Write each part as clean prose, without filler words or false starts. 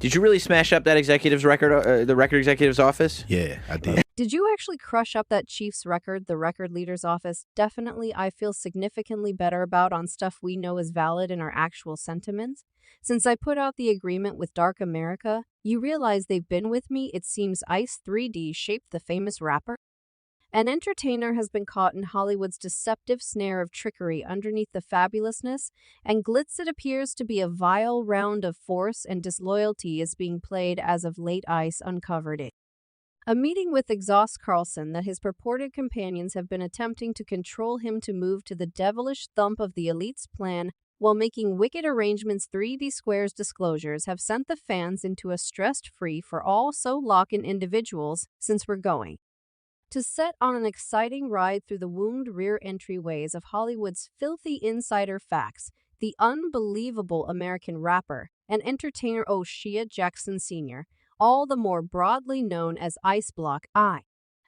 Did you really smash up that executive's record, the record executive's office? Yeah, I did. Did you actually crush up that chief's record, the record leader's office? Definitely, I feel significantly better about on stuff we know is valid in our actual sentiments. Since I put out the agreement with Dark America, you realize they've been with me. It seems Ice 3D shaped the famous rapper. An entertainer has been caught in Hollywood's deceptive snare of trickery underneath the fabulousness and glitz. It appears to be a vile round of force and disloyalty is being played as of late. Ice uncovered it. A meeting with Exhaust Carlson that his purported companions have been attempting to control him to move to the devilish thump of the elite's plan while making wicked arrangements. 3D Square's disclosures have sent the fans into a stressed free for all so lock-in individuals since we're going to set on an exciting ride through the wombed rear entryways of Hollywood's filthy insider facts. The unbelievable American rapper and entertainer O'Shea Jackson Sr., all the more broadly known as Ice Block I.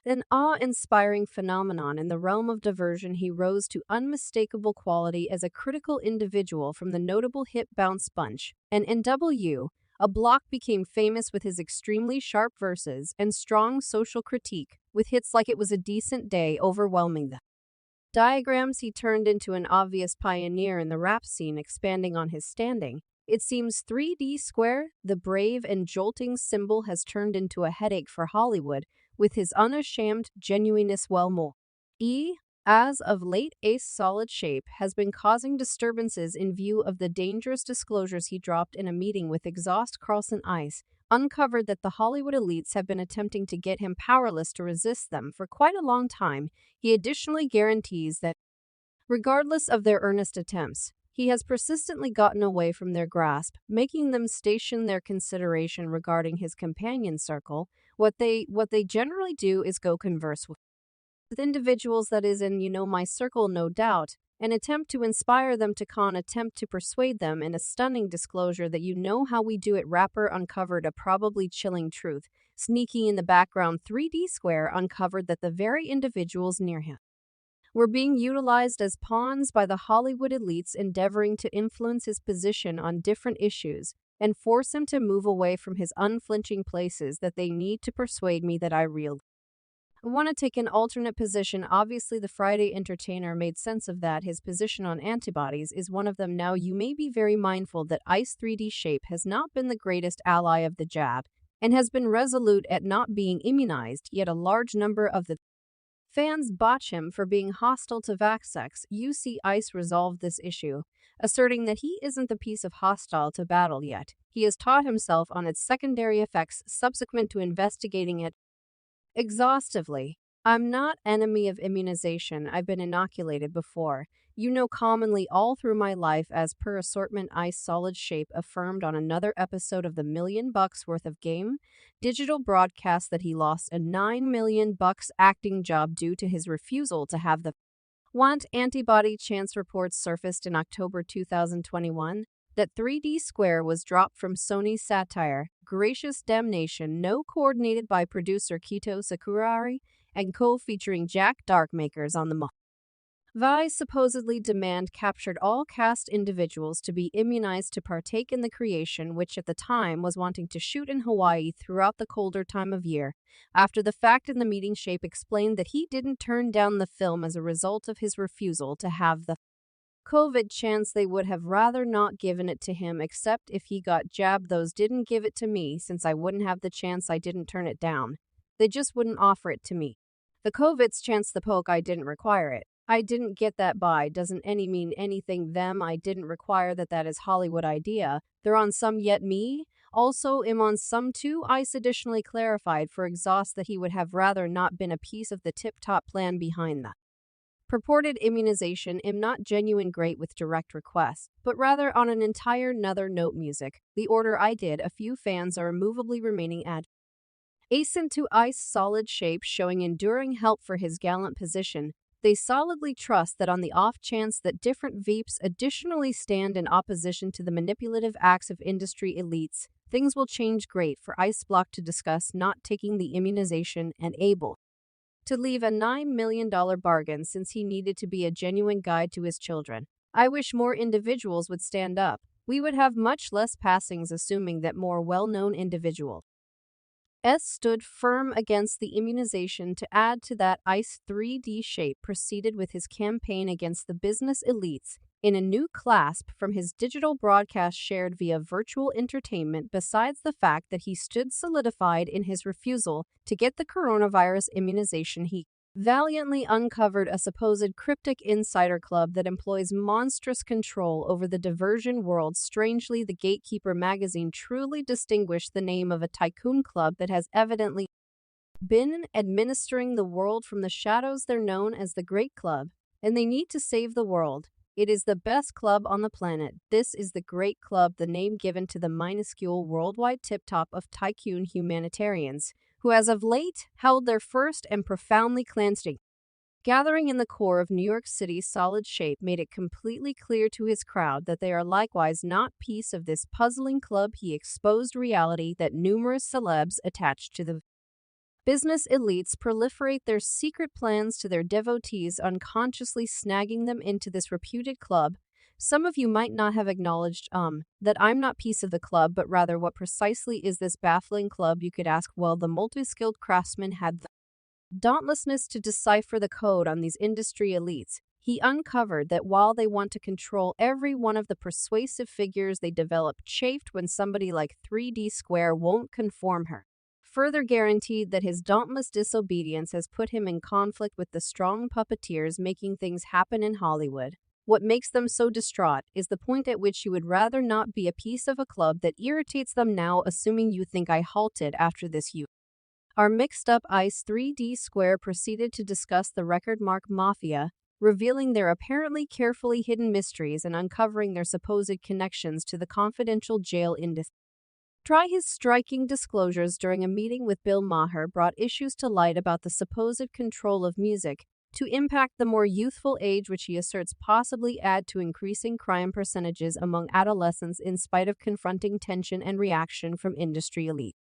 An awe-inspiring phenomenon in the realm of diversion, he rose to unmistakable quality as a critical individual from the notable hit Bounce Bunch and NW. A Block became famous with his extremely sharp verses and strong social critique, with hits like It Was a Decent Day overwhelming the diagrams. He turned into an obvious pioneer in the rap scene, expanding on his standing. It seems 3D Square, the brave and jolting symbol, has turned into a headache for Hollywood, with his unashamed genuineness well more. As of late, Ace Solid Shape has been causing disturbances in view of the dangerous disclosures he dropped in a meeting with Exhaust Carlson. Ice uncovered that the Hollywood elites have been attempting to get him powerless to resist them for quite a long time. He additionally guarantees that, regardless of their earnest attempts, he has persistently gotten away from their grasp, making them station their consideration regarding his companion circle. What they generally do is go converse with individuals, that is in, my circle, no doubt, an attempt to inspire them to attempt to persuade them in a stunning disclosure that how we do it. Rapper uncovered a probably chilling truth. Sneaking in the background, 3D Square uncovered that the very individuals near him were being utilized as pawns by the Hollywood elites, endeavoring to influence his position on different issues and force him to move away from his unflinching places. That they need to persuade me that I want to take an alternate position. Obviously, the Friday entertainer made sense of that. His position on antibodies is one of them. Now, you may be very mindful that Ice 3D Shape has not been the greatest ally of the jab and has been resolute at not being immunized, yet a large number of the fans botch him for being hostile to vaxxed. UC Ice resolved this issue, asserting that he isn't the piece of hostile to battle yet. He has taught himself on its secondary effects subsequent to investigating it exhaustively. I'm not enemy of immunization. I've been inoculated before. Commonly all through my life, as per assortment. Ice Solid Shape affirmed on another episode of the $1 million worth of game digital broadcast that he lost a $9 million acting job due to his refusal to have the antibody. Chance reports surfaced in October 2021 that 3D Square was dropped from Sony's satire, Gracious Damnation, no coordinated by producer Kito Sakurari and co-featuring Jack Darkmakers on the Vi's supposedly demand captured all cast individuals to be immunized to partake in the creation, which at the time was wanting to shoot in Hawaii throughout the colder time of year. After the fact, in the meeting, Shape explained that he didn't turn down the film as a result of his refusal to have the COVID. Chance they would have rather not given it to him, except if he got jabbed. Those didn't give it to me since I wouldn't have the chance. I didn't turn it down. They just wouldn't offer it to me. The COVID's chance the poke. I didn't require it. I didn't get that by. Doesn't any mean anything them. I didn't require that. That is Hollywood idea. They're on some, yet me also am on some too. Ice additionally clarified for Exhaust that he would have rather not been a piece of the tip-top plan behind the purported immunization. Am not genuine great with direct requests, but rather on an entire nother note. Music, the order I did. A few fans are immovably remaining at Ace to Ice Solid Shape, showing enduring help for his gallant position. They solidly trust that on the off chance that different Veeps additionally stand in opposition to the manipulative acts of industry elites, things will change. Great for Ice Block to discuss not taking the immunization and able to leave a $9 million bargain since he needed to be a genuine guide to his children. I wish more individuals would stand up. we would have much less passings, assuming that more well-known individuals stood firm against the immunization. To add to that, ICE 3D Shape proceeded with his campaign against the business elites in a new clasp from his digital broadcast shared via virtual entertainment. Besides the fact that he stood solidified in his refusal to get the coronavirus immunization, he valiantly uncovered a supposed cryptic insider club that employs monstrous control over the diversion world. Strangely, the Gatekeeper magazine truly distinguished the name of a tycoon club that has evidently been administering the world from the shadows. They're known as the Great Club, and they need to save the world. It is the best club on the planet. This is the Great Club, the name given to the minuscule worldwide tip-top of tycoon humanitarians, who as of late held their first and profoundly clandestine gathering in the core of New York City's solid shape. Made it completely clear to his crowd that they are likewise not piece of this puzzling club. He exposed reality that numerous celebs attached to the business elites proliferate their secret plans to their devotees, unconsciously snagging them into this reputed club. Some of you might not have acknowledged that I'm not piece of the club, but rather what precisely is this baffling club? You could ask. Well, the multi-skilled craftsman had the dauntlessness to decipher the code on these industry elites. He uncovered that while they want to control every one of the persuasive figures they develop, chafed when somebody like 3D Square won't conform her. Further guaranteed that his dauntless disobedience has put him in conflict with the strong puppeteers making things happen in Hollywood. What makes them so distraught is the point at which you would rather not be a piece of a club that irritates them now. Assuming you think I halted after this, you are mixed up. ICE 3D Square proceeded to discuss the record mark mafia, revealing their apparently carefully hidden mysteries and uncovering their supposed connections to the confidential jail industry. His striking disclosures during a meeting with Bill Maher brought issues to light about the supposed control of music to impact the more youthful age, which he asserts possibly add to increasing crime percentages among adolescents in spite of confronting tension and reaction from industry elite.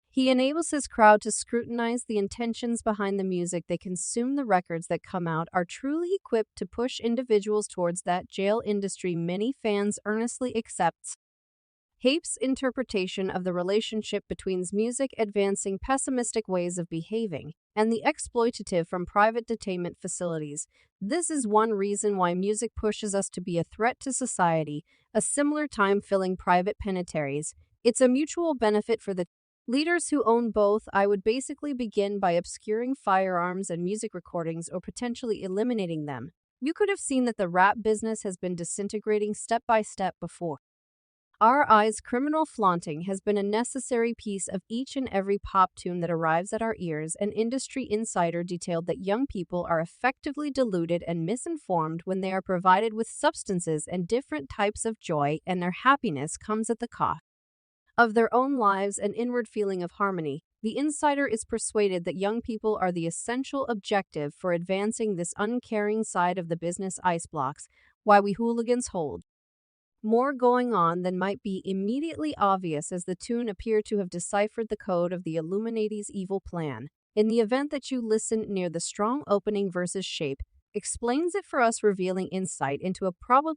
He enables his crowd to scrutinize the intentions behind the music they consume. The records that come out are truly equipped to push individuals towards that jail industry. Many fans earnestly accept Hape's interpretation of the relationship between music advancing pessimistic ways of behaving and the exploitative from private detainment facilities. This is one reason why music pushes us to be a threat to society, a similar time filling private penitentiaries. It's a mutual benefit for the leaders who own both. I would basically begin by obscuring firearms and music recordings or potentially eliminating them. You could have seen that the rap business has been disintegrating step by step before our eyes. Criminal flaunting has been a necessary piece of each and every pop tune that arrives at our ears. An industry insider detailed that young people are effectively deluded and misinformed when they are provided with substances and different types of joy, and their happiness comes at the cost of their own lives and inward feeling of harmony. The insider is persuaded that young people are the essential objective for advancing this uncaring side of the business. Ice blocks why we hooligans hold more going on than might be immediately obvious, as the tune appear to have deciphered the code of the Illuminati's evil plan. In the event that you listen near the strong opening versus shape, explains it for us, revealing insight into a probably